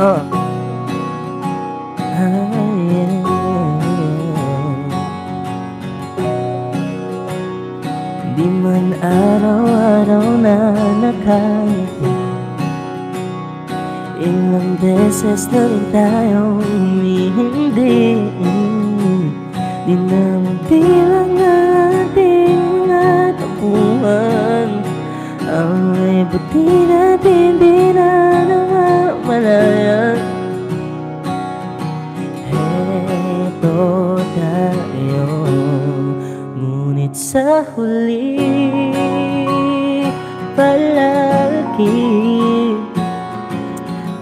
Oh. Yeah. Di man araw-araw na nakangiti, ilang beses na rin tayong humihindi. Di na mabilang ang ating mga tampuhan. Ang may buti natin di na namamalayan. Heto tayo, ngunit sa huli palagi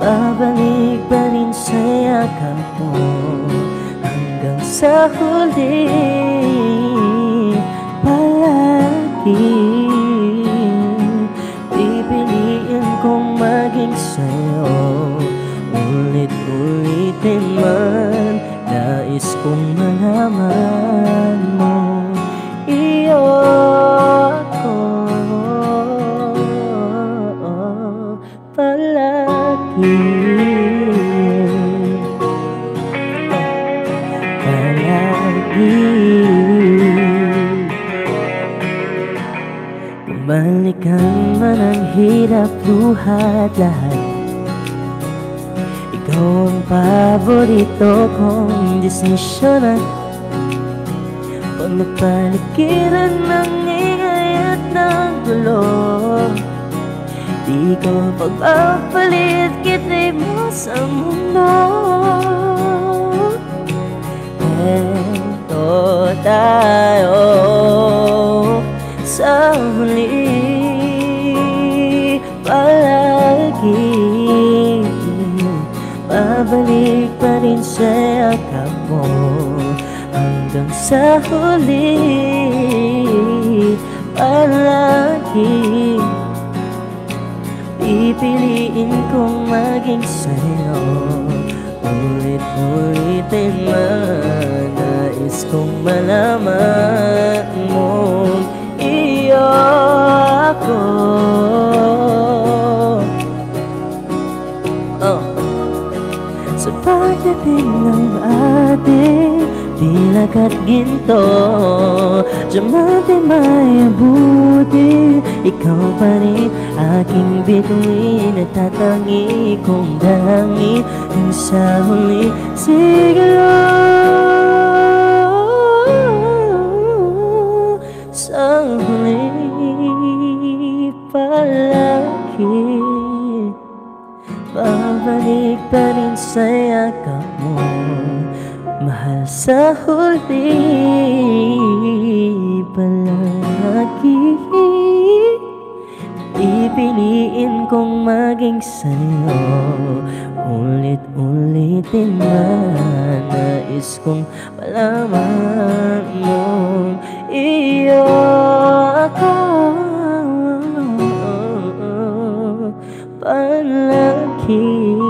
babalik pa rin sa yakap mo. Hanggang sa huli palagi pipiliin kong maging sa'yo. Ulit-ulitin man, nais kong malaman mo iyo ako palagi. Balikan man ang hirap, luhat lahat, ikaw ang paborito kong desisyonan. Pag napaligiran ng ingay at ng gulo, di ko pagpapalit kita'y mo sa mundo. Eto tayo sa huli palagi, babalik pa rin sa yakap mo. Hanggang sa huli palagi pipiliin kong maging sa'yo. Ulit-ulitin man, nais kong malaman mo iyo ako. Sa pagdating ng ating dilag at ginto, diamante may abutin, ikaw pa rin aking bituin at tatangi kong dalangin. Yung sa huli siguro sa huli palagi babalik pa rin sa yakap mo. Mahal sa huli palagi pipiliin kong maging sa'yo. Ulit-ulitin man, nais kong malaman mo iyo ako palagi.